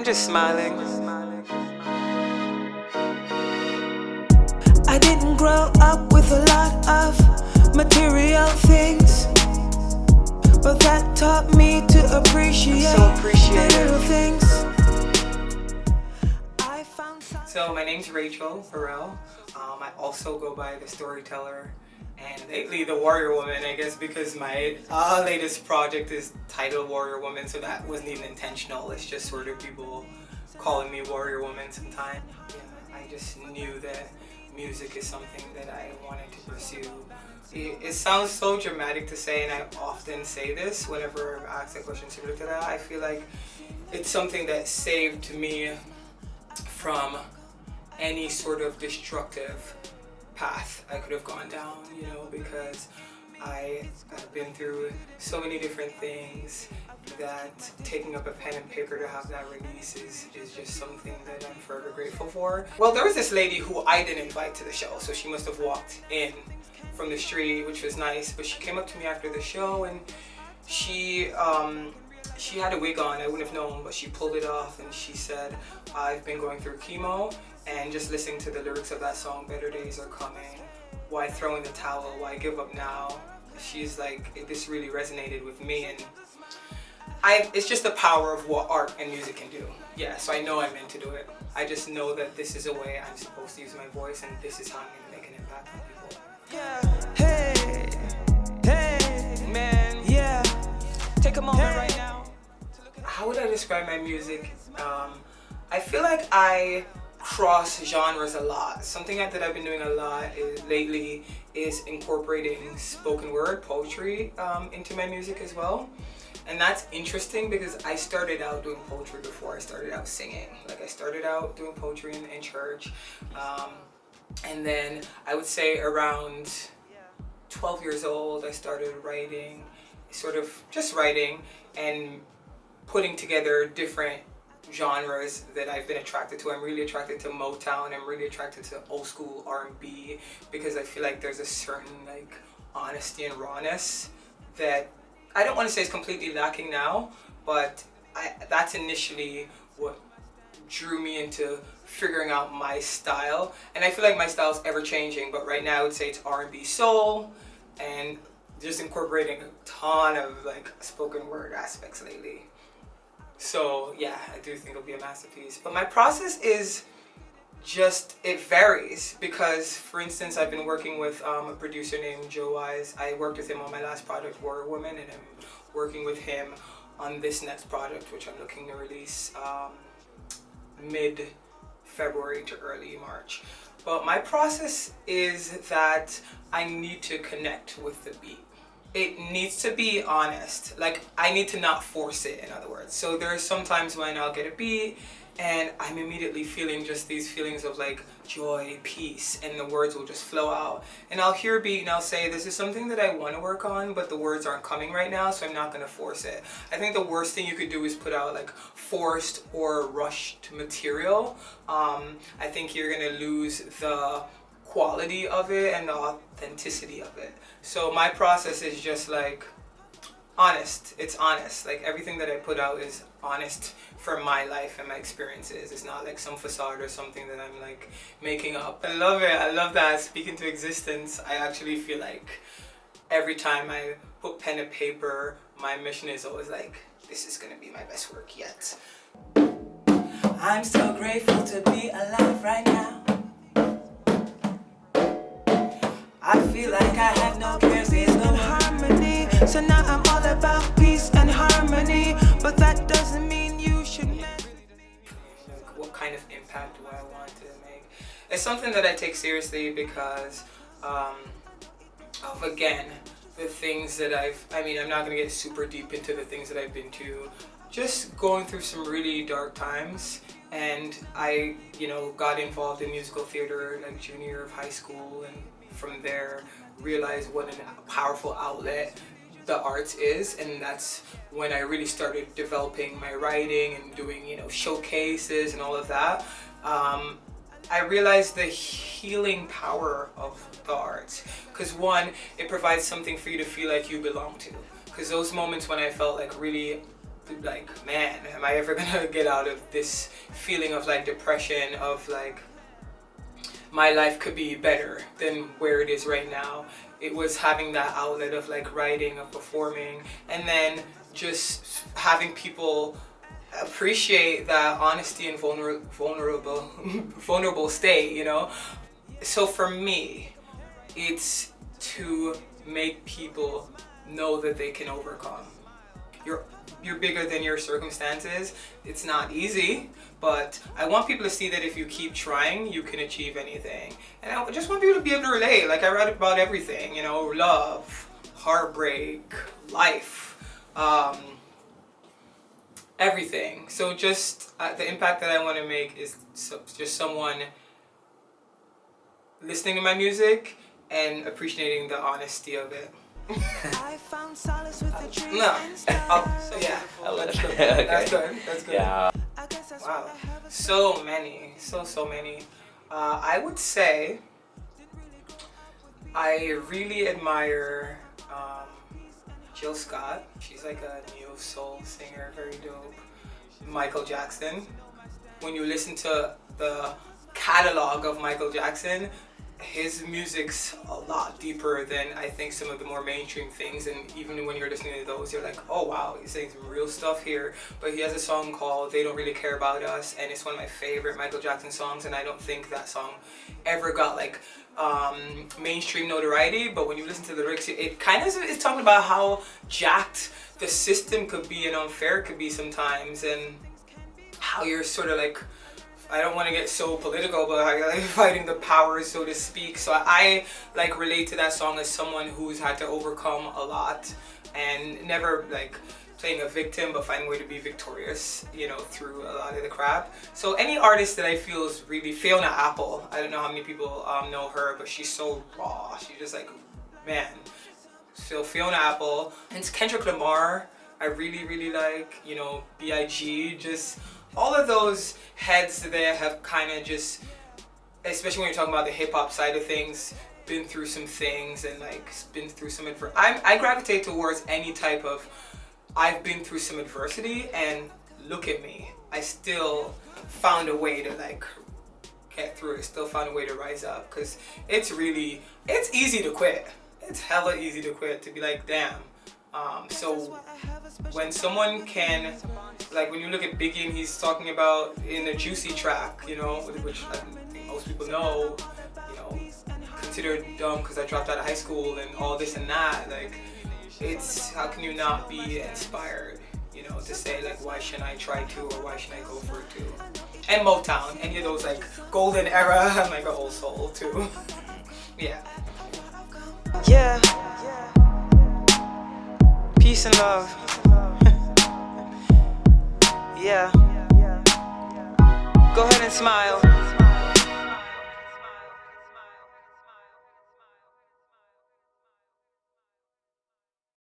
I'm just smiling. I didn't grow up with a lot of material things, but that taught me to appreciate the little things. So my name's Rachel Burrell. I also go by the storyteller, and lately the warrior woman, I guess, because my latest project is titled Warrior Woman, so that wasn't even intentional. It's just sort of people calling me Warrior Woman sometime. Yeah, I just knew that music is something that I wanted to pursue. It sounds so dramatic to say, and I often say this whenever I'm asked a question similar to that. I feel like it's something that saved me from any sort of destructive path I could have gone down, you know, because I've been through so many different things that taking up a pen and paper to have that release is just something that I'm forever grateful for. Well, there was this lady who I didn't invite to the show, so she must have walked in from the street, which was nice, but she came up to me after the show and she had a wig on. I wouldn't have known, but she pulled it off and she said, I've been going through chemo and just listening to the lyrics of that song, Better Days Are Coming, why throw in the towel, why give up now? She's like, this really resonated with me, and it's just the power of what art and music can do. Yeah, so I know I'm meant to do it. I just know that this is a way I'm supposed to use my voice, and this is how I'm going to make an impact on people. Yeah. Hey, man. Yeah. Take a moment right now. How would I describe my music? I feel like I cross genres a lot. Something that I've been doing a lot lately is incorporating spoken word poetry into my music as well. And that's interesting because I started out doing poetry before I started out singing. Like I started out doing poetry in church. And then I would say around 12 years old, I started writing, sort of just writing and putting together different genres that I've been attracted to. I'm really attracted to Motown. I'm really attracted to old school R&B because I feel like there's a certain like honesty and rawness that I don't want to say is completely lacking now, but that's initially what drew me into figuring out my style. And I feel like my style is ever changing, but right now I would say it's R&B soul and just incorporating a ton of like spoken word aspects lately. So yeah, I do think it'll be a masterpiece. But my process is just, it varies because, for instance, I've been working with a producer named Joe Wise. I worked with him on my last project, Warrior Woman, and I'm working with him on this next project, which I'm looking to release mid-February to early March. But my process is that I need to connect with the beat. It needs to be honest. Like, I need to not force it, in other words. So there's sometimes when I'll get a beat and I'm immediately feeling just these feelings of like joy, peace, and the words will just flow out. And I'll hear a beat and I'll say, this is something that I want to work on, but the words aren't coming right now, so I'm not going to force it. I think the worst thing you could do is put out like forced or rushed material. I think you're going to lose the quality of it and the authenticity of it. So my process is just like honest. It's honest. Like everything that I put out is honest for my life and my experiences. It's not like some facade or something that I'm like making up. I love it. I love that. Speaking to existence, I actually feel like every time I put pen to paper, my mission is always like, this is gonna be my best work yet. I'm so grateful to be alive right now. I feel like I have no cares, there's no harmony. So now I'm all about peace and harmony. But that doesn't mean you should like, what kind of impact do I want to make? It's something that I take seriously because of, again, the things that I'm not going to get super deep into the things that I've been to. Just going through some really dark times. And I, got involved in musical theater like junior year of high school, and from there realized what a powerful outlet the arts is, and that's when I really started developing my writing and doing showcases and all of that. I realized the healing power of the arts because one, it provides something for you to feel like you belong to, because those moments when I felt like really like, man, am I ever gonna get out of this feeling of like depression, of like my life could be better than where it is right now. It was having that outlet of like writing, of performing, and then just having people appreciate that honesty and vulnerable state, you know. So for me, it's to make people know that they can overcome. You're bigger than your circumstances. It's not easy, but I want people to see that if you keep trying, you can achieve anything. And I just want people to be able to relate. Like, I write about everything, you know, love, heartbreak, life, everything. So just the impact that I want to make is just someone listening to my music and appreciating the honesty of it. I found solace with the trees No. and stars. So yeah, that's good. Okay. That's good. That's good. Yeah. I guess that's Wow. what I have a So many. So many. I would say I really admire Jill Scott. She's like a neo soul singer, very dope. Michael Jackson. When you listen to the catalog of Michael Jackson, his music's a lot deeper than I think some of the more mainstream things, and even when you're listening to those, you're like, oh wow, he's saying some real stuff here. But he has a song called They Don't Really Care About Us, and it's one of my favorite Michael Jackson songs, and I don't think that song ever got like mainstream notoriety. But when you listen to the lyrics, it kind of is talking about how jacked the system could be and unfair it could be sometimes, and how you're sort of like, I don't want to get so political, but I like fighting the powers, so to speak. So I like relate to that song as someone who's had to overcome a lot and never like playing a victim, but finding a way to be victorious, you know, through a lot of the crap. So any artist that I feel is really, Fiona Apple, I don't know how many people know her, but she's so raw. She's just like, man. So Fiona Apple and Kendrick Lamar, I really like, you know, B.I.G., just all of those heads that have kind of just, especially when you're talking about the hip hop side of things, been through some things and like been through some I gravitate towards any type of, I've been through some adversity and look at me. I still found a way to like get through it, still found a way to rise up, because it's easy to quit. It's hella easy to quit, to be like, damn. So when someone can, like when you look at Biggie and he's talking about in the Juicy track, you know, which I think most people know, you know, considered dumb because I dropped out of high school and all this and that, like, it's, how can you not be inspired, you know, to say like, why shouldn't I try to, or why shouldn't I go for it too? And Motown, any of those like golden era, I'm like a whole soul too. Yeah. Yeah. Peace and love. Yeah. Go ahead and smile.